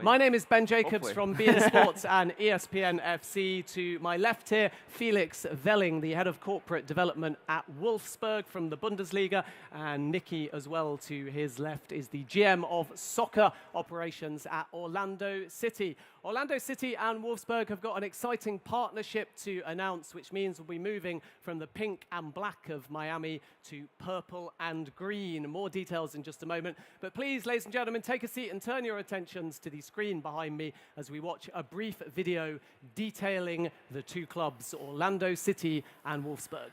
My name is Ben Jacobs Hopefully. from BN Sports and ESPN FC. To my left here, Felix Welling, the head of corporate development at Wolfsburg from the Bundesliga, and Nicky as well to his left is the GM of soccer operations at Orlando City. Orlando City and Wolfsburg have got an exciting partnership to announce, which means we'll be moving from the pink and black of Miami to purple and green. More details in just a moment. But please, ladies and gentlemen, take a seat and turn your attentions to the screen behind me as we watch a brief video detailing the two clubs, Orlando City and Wolfsburg.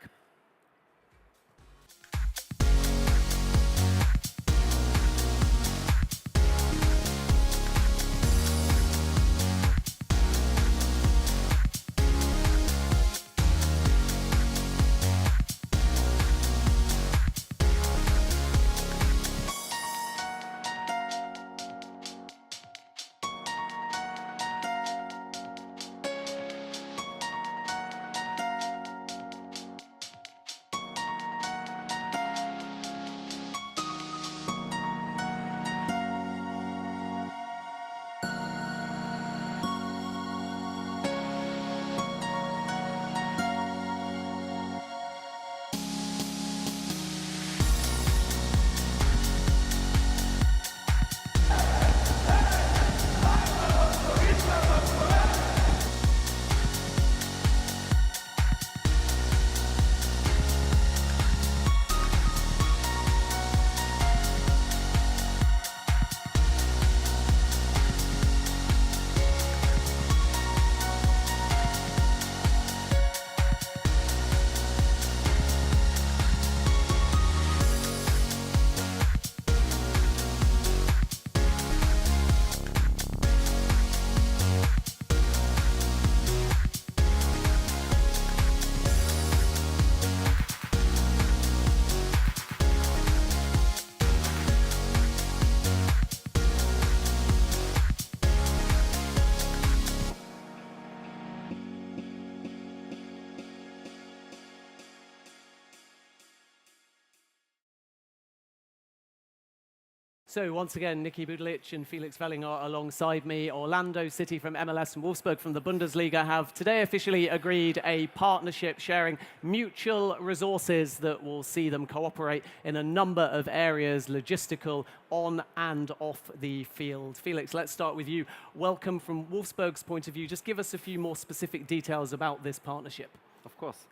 So once again, Nicky Budalic and Felix Welling are alongside me. Orlando City from MLS and Wolfsburg from the Bundesliga have today officially agreed a partnership sharing mutual resources that will see them cooperate in a number of areas, logistical, on and off the field. Felix, let's start with you. Welcome from Wolfsburg's point of view. Just give us a few more specific details about this partnership. Of course.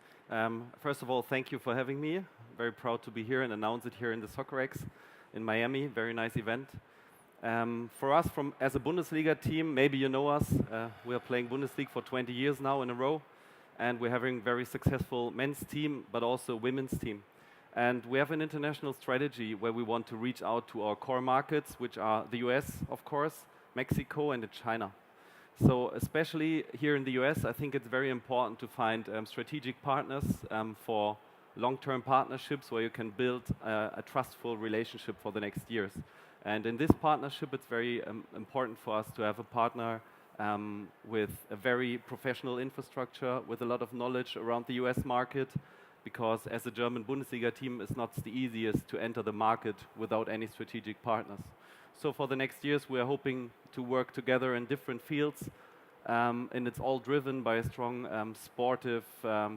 First of all, thank you for having me. Very proud to be here and announce it here in the Soccerex in Miami. Very nice event. For us, as a Bundesliga team, maybe you know us. We are playing Bundesliga for 20 years now in a row, and we're having a very successful men's team, but also women's team. And we have an international strategy where we want to reach out to our core markets, which are the US, of course, Mexico, and China. So especially here in the US, I think it's very important to find strategic partners for long-term partnerships where you can build a trustful relationship for the next years. And in this partnership, it's very important for us to have a partner with a very professional infrastructure, with a lot of knowledge around the US market, because as a German Bundesliga team, it's not the easiest to enter the market without any strategic partners. So for the next years, we are hoping to work together in different fields, and it's all driven by a strong sportive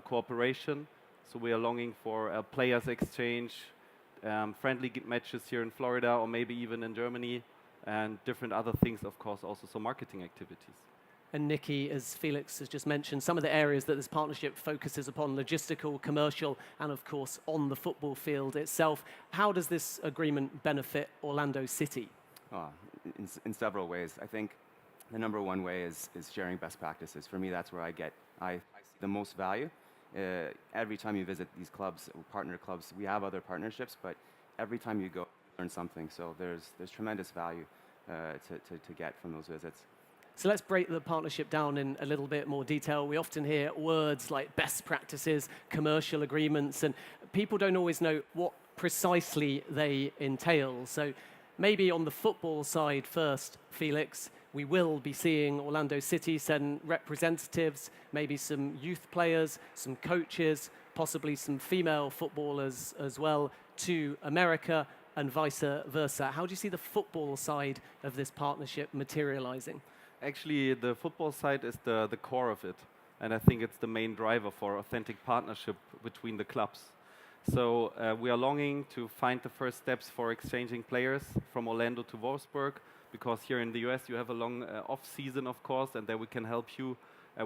cooperation. So we are longing for a players exchange, friendly matches here in Florida or maybe even in Germany, and different other things, of course, also some marketing activities. And Nicky, as Felix has just mentioned, some of the areas that this partnership focuses upon, logistical, commercial, and of course on the football field itself. How does this agreement benefit Orlando City? In several ways. I think the number one way is sharing best practices. For me, that's where I see the most value. Every time you visit these clubs, partner clubs, we have other partnerships, but every time you go, you learn something. So there's tremendous value to get from those visits. So let's break the partnership down in a little bit more detail. We often hear words like best practices, commercial agreements, and people don't always know what precisely they entail. So maybe on the football side first, Felix, we will be seeing Orlando City send representatives, maybe some youth players, some coaches, possibly some female footballers as well to America. and vice versa. How do you see the football side of this partnership materializing? Actually, the football side is the core of it, and I think it's the main driver for authentic partnership between the clubs. So we are longing to find the first steps for exchanging players from Orlando to Wolfsburg, because here in the US you have a long off-season, of course, and there we can help you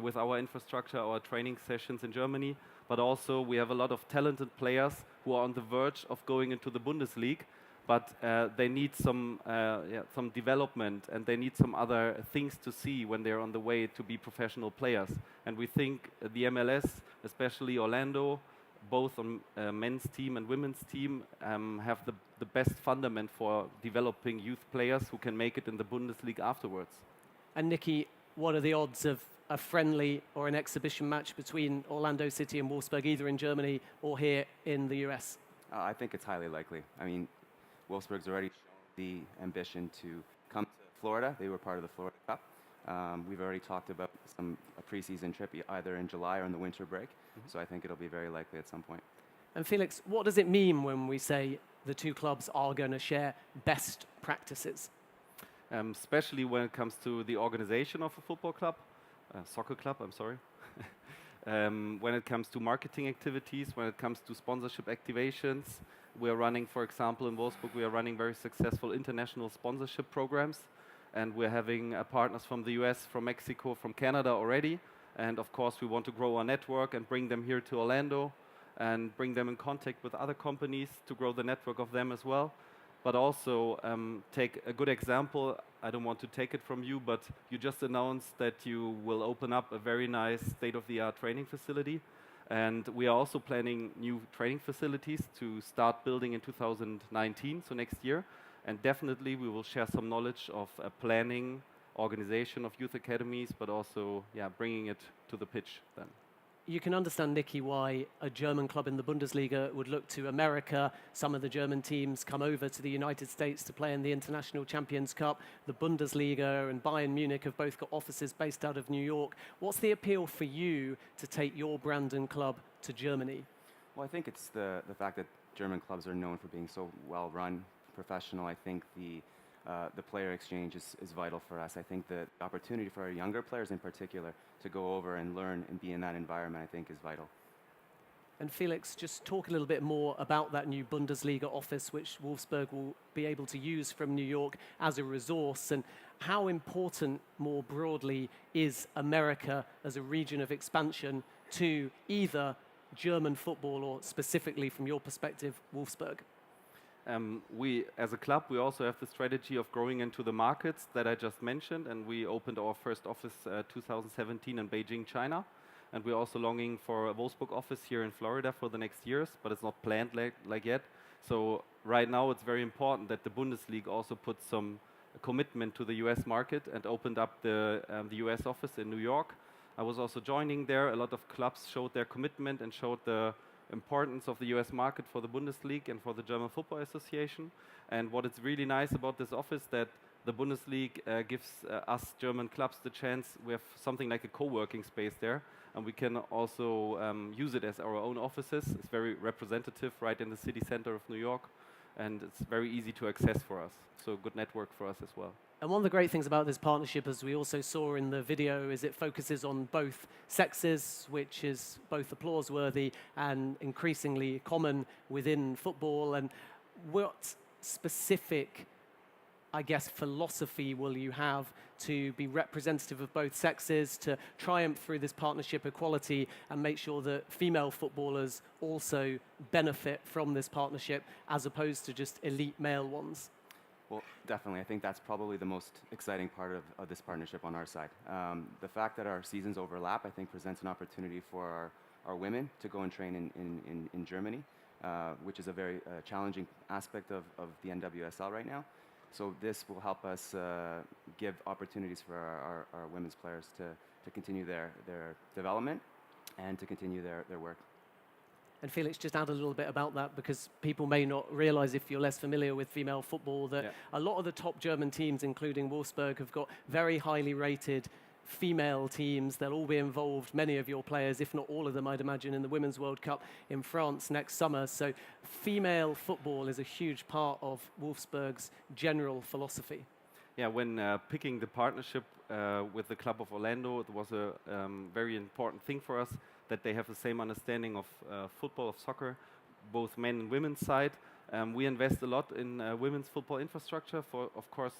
with our infrastructure, our training sessions in Germany. But also we have a lot of talented players who are on the verge of going into the Bundesliga, but they need some development, and they need some other things to see when they're on the way to be professional players. And we think the MLS, especially Orlando, both on men's team and women's team, have the best fundament for developing youth players who can make it in the Bundesliga afterwards. And Nicky, what are the odds of a friendly or an exhibition match between Orlando City and Wolfsburg, either in Germany or here in the US? I think it's highly likely. I mean, Wolfsburg's already shown the ambition to come to Florida. They were part of the Florida Cup. We've already talked about a preseason trip either in July or in the winter break. So I think it'll be very likely at some point. And Felix, what does it mean when we say the two clubs are going to share best practices? Especially when it comes to the organization of a football club, soccer club, I'm sorry. When it comes to marketing activities, when it comes to sponsorship activations, we are running, for example, in Wolfsburg, we are running very successful international sponsorship programs, and we're having partners from the US, from Mexico, from Canada already. And of course, we want to grow our network and bring them here to Orlando and bring them in contact with other companies to grow the network of them as well. But also take a good example. I don't want to take it from you, but you just announced that you will open up a very nice state-of-the-art training facility. And we are also planning new training facilities to start building in 2019, so next year. And definitely we will share some knowledge of planning, organization of youth academies, but also bringing it to the pitch then. You can understand, Nicky, why a German club in the Bundesliga would look to America. Some of the German teams come over to the United States to play in the International Champions Cup. The Bundesliga and Bayern Munich have both got offices based out of New York. What's the appeal for you to take your brand and club to Germany? Well, I think it's the fact that German clubs are known for being so well run, professional. I think the player exchange is vital for us. I think the opportunity for our younger players in particular to go over and learn and be in that environment, I think, is vital. And Felix, just talk a little bit more about that new Bundesliga office, which Wolfsburg will be able to use from New York as a resource, and how important, more broadly, is America as a region of expansion to either German football or, specifically from your perspective, Wolfsburg? We, as a club, we also have the strategy of growing into the markets that I just mentioned, and we opened our first office 2017 in Beijing, China. And we're also longing for a Wolfsburg office here in Florida for the next years, but it's not planned like yet. So right now it's very important that the Bundesliga also put some commitment to the US market and opened up the US office in New York. I was also joining there. A lot of clubs showed their commitment and showed the importance of the US market for the Bundesliga and for the German Football Association. And what is really nice about this office, that the Bundesliga gives us German clubs the chance. We have something like a co-working space there, and we can also use it as our own offices. It's very representative right in the city center of New York, and it's very easy to access for us. So good network for us as well. And one of the great things about this partnership, as we also saw in the video, is it focuses on both sexes, which is both applause-worthy and increasingly common within football. And what specific, I guess, philosophy will you have to be representative of both sexes, to triumph through this partnership equality and make sure that female footballers also benefit from this partnership as opposed to just elite male ones? Well, definitely. I think that's probably the most exciting part of this partnership on our side. The fact that our seasons overlap, I think, presents an opportunity for our women to go and train in Germany, which is a very challenging aspect of the NWSL right now. So this will help us give opportunities for our women's players to continue their development and to continue their work. And Felix, just add a little bit about that, because people may not realize, if you're less familiar with female football, that a lot of the top German teams, including Wolfsburg, have got very highly rated female teams. They'll all be involved, many of your players, if not all of them, I'd imagine, in the Women's World Cup in France next summer. So female football is a huge part of Wolfsburg's general philosophy. Yeah, when picking the partnership with the club of Orlando, it was a very important thing for us that they have the same understanding of football, of soccer, both men and women's side. We invest a lot in women's football infrastructure. Of course,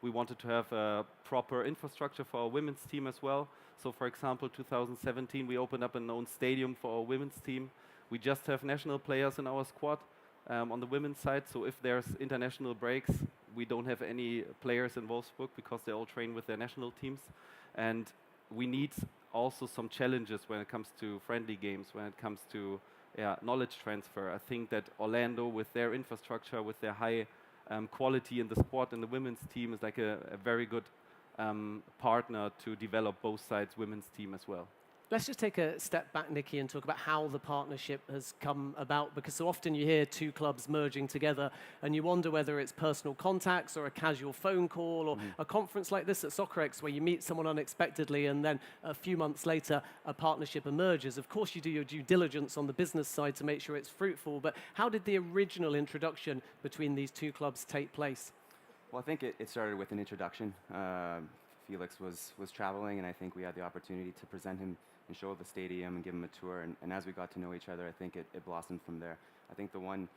we wanted to have a proper infrastructure for our women's team as well. So, for example, 2017, we opened up an own stadium for our women's team. We just have national players in our squad on the women's side. So if there's international breaks, we don't have any players in Wolfsburg because they all train with their national teams. And we need also some challenges when it comes to friendly games, when it comes to knowledge transfer. I think that Orlando, with their infrastructure, with their high quality in the squad and the women's team, is like a very good partner to develop both sides' women's team as well. Let's just take a step back, Nikki, and talk about how the partnership has come about, because so often you hear two clubs merging together and you wonder whether it's personal contacts or a casual phone call or a conference like this at Soccerex where you meet someone unexpectedly and then a few months later a partnership emerges. Of course you do your due diligence on the business side to make sure it's fruitful, but how did the original introduction between these two clubs take place? Well, I think it started with an introduction. Felix was traveling, and I think we had the opportunity to present him and show the stadium and give him a tour. And as we got to know each other, I think it blossomed from there. I think the one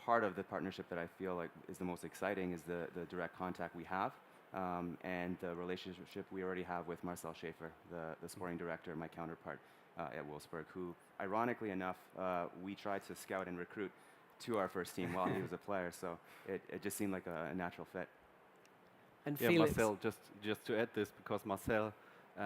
part of the partnership that I feel like is the most exciting is the direct contact we have and the relationship we already have with Marcel Schaefer, the sporting director, my counterpart at Wolfsburg, who, ironically enough, we tried to scout and recruit to our first team while he was a player. So it just seemed like a natural fit. And yeah, Felix. Marcel, just to add this, because Marcel,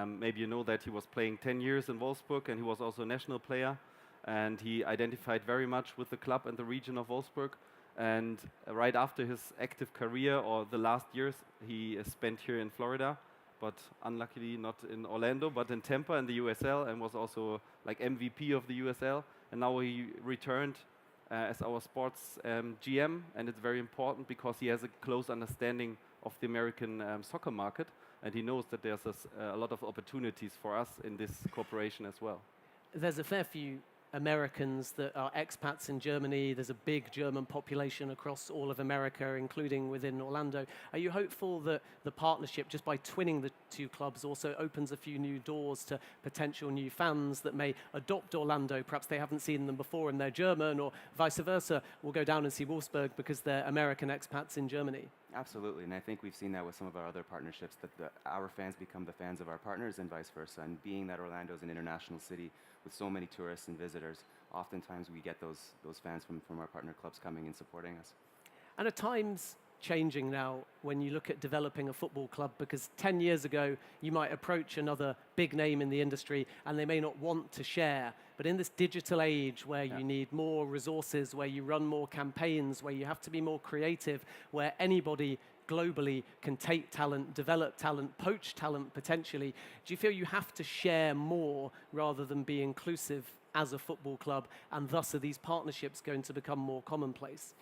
maybe you know that he was playing 10 years in Wolfsburg and he was also a national player, and he identified very much with the club and the region of Wolfsburg. And right after his active career, or the last years, he spent here in Florida, but unluckily not in Orlando, but in Tampa in the USL, and was also like MVP of the USL. And now he returned as our sports GM, and it's very important because he has a close understanding of the American soccer market, and he knows that there's a lot of opportunities for us in this cooperation as well. There's a fair few Americans that are expats in Germany. There's a big German population across all of America, including within Orlando. Are you hopeful that the partnership, just by twinning the two clubs, also opens a few new doors to potential new fans that may adopt Orlando? Perhaps they haven't seen them before and they're German, or vice versa, will go down and see Wolfsburg because they're American expats in Germany. Absolutely, and I think we've seen that with some of our other partnerships, that our fans become the fans of our partners and vice versa. And being that Orlando is an international city with so many tourists and visitors, oftentimes we get those fans from our partner clubs coming and supporting us. And at times changing now when you look at developing a football club, because 10 years ago you might approach another big name in the industry and they may not want to share. But in this digital age where you need more resources, where you run more campaigns, where you have to be more creative, where anybody globally can take talent, develop talent, poach talent potentially, do you feel you have to share more rather than be inclusive as a football club, and thus are these partnerships going to become more commonplace?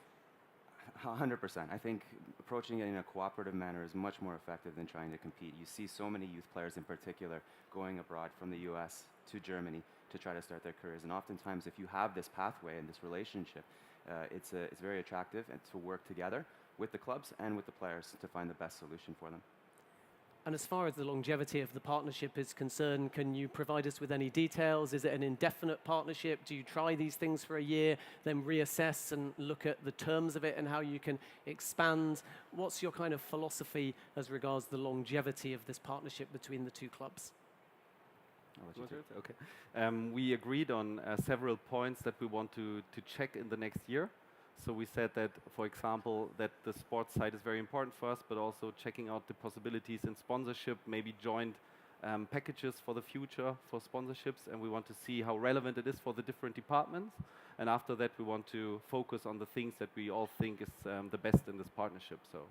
100%. I think approaching it in a cooperative manner is much more effective than trying to compete. You see so many youth players in particular going abroad from the US to Germany to try to start their careers. And oftentimes, if you have this pathway and this relationship, it's very attractive, and to work together with the clubs and with the players to find the best solution for them. And as far as the longevity of the partnership is concerned, can you provide us with any details? Is it an indefinite partnership? Do you try these things for a year, then reassess and look at the terms of it and how you can expand? What's your kind of philosophy as regards the longevity of this partnership between the two clubs? Okay. We agreed on several points that we want to check in the next year. So we said that, for example, that the sports side is very important for us, but also checking out the possibilities in sponsorship, maybe joint packages for the future for sponsorships, and we want to see how relevant it is for the different departments. And after that, we want to focus on the things that we all think is the best in this partnership. So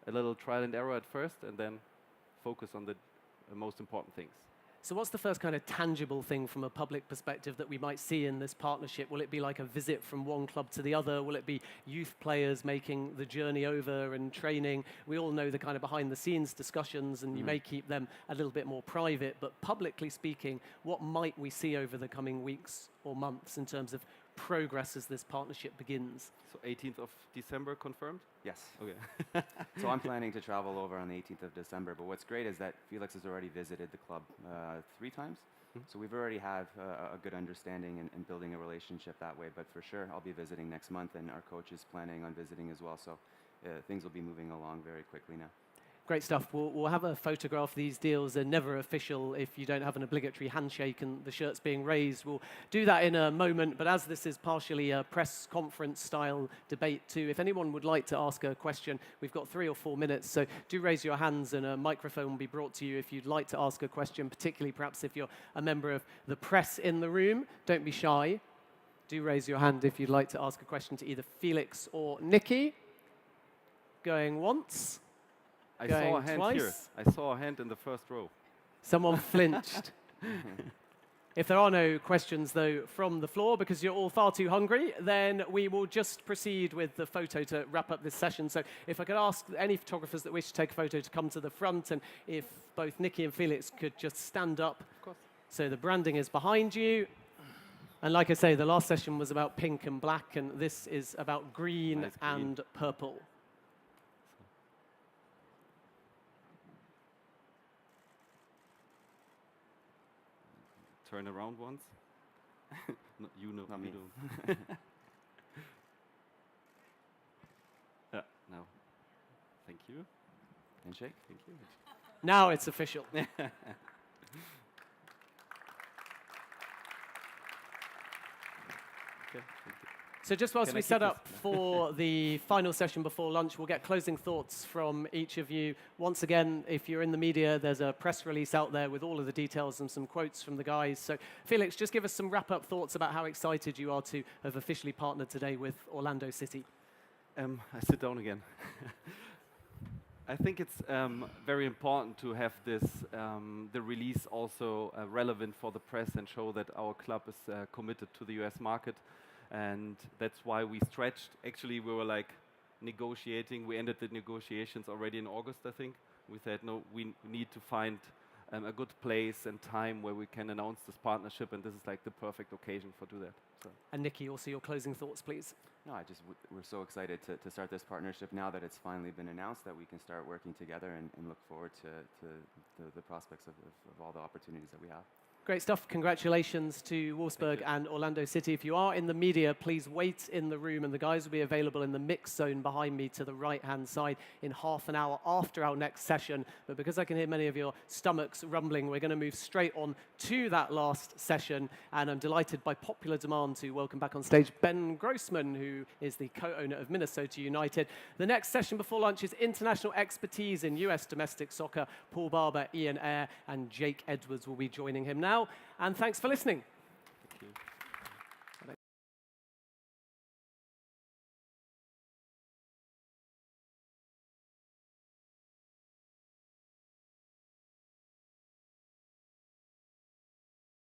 a little trial and error at first, and then focus on the most important things. So what's the first kind of tangible thing from a public perspective that we might see in this partnership? Will it be like a visit from one club to the other? Will it be youth players making the journey over and training? We all know the kind of behind-the-scenes discussions, and you may keep them a little bit more private. But publicly speaking, what might we see over the coming weeks or months in terms of progress as this partnership begins? So 18th of December confirmed? Yes. Okay. So I'm planning to travel over on the 18th of December, but what's great is that Felix has already visited the club 3 times. So we've already have a good understanding and building a relationship that way, but for sure I'll be visiting next month, and our coach is planning on visiting as well, so things will be moving along very quickly now. Great stuff. We'll have a photograph. These deals are never official if you don't have an obligatory handshake and the shirt's being raised. We'll do that in a moment, but as this is partially a press conference style debate too, if anyone would like to ask a question, we've got 3 or 4 minutes, so do raise your hands and a microphone will be brought to you if you'd like to ask a question, particularly perhaps if you're a member of the press in the room. Don't be shy. Do raise your hand if you'd like to ask a question to either Felix or Nikki. Going once. I saw a hand twice. here. I saw a hand in the first row. Someone flinched. If there are no questions, though, from the floor, because you're all far too hungry, then we will just proceed with the photo to wrap up this session. So if I could ask any photographers that wish to take a photo to come to the front, and if both Nikki and Felix could just stand up. Of course. So the branding is behind you. And like I say, the last session was about pink and black, and this is about green Nice green. and purple. Turn around once. No, you know. Not you me. don't. Yeah, now. Thank you. Handshake? Thank you. Now it's official. Okay, thank you. So just whilst Can I we keep set this? up for the final session before lunch, we'll get closing thoughts from each of you. Once again, if you're in the media, there's a press release out there with all of the details and some quotes from the guys. So Felix, just give us some wrap-up thoughts about how excited you are to have officially partnered today with Orlando City. I sit down again. I think it's very important to have this, the release also relevant for the press and show that our club is committed to the US market. And that's why we stretched. Actually, we were like negotiating. We ended the negotiations already in August, I think. We said, no, we need to find a good place and time where we can announce this partnership, and this is like the perfect occasion for do that. So. And Nikki, also your closing thoughts, please. No, we're so excited to start this partnership now that it's finally been announced, that we can start working together and look forward to the prospects of all the opportunities that we have. Great stuff. Congratulations to Wolfsburg and Orlando City. If you are in the media, please wait in the room, and the guys will be available in the mix zone behind me to the right-hand side in half an hour after our next session. But because I can hear many of your stomachs rumbling, we're going to move straight on to that last session. And I'm delighted by popular demand to welcome back on stage Ben Grossman, who is the co-owner of Minnesota United. The next session before lunch is international expertise in US domestic soccer. Paul Barber, Ian Eyre, and Jake Edwards will be joining him now. And thanks for listening. Thank you.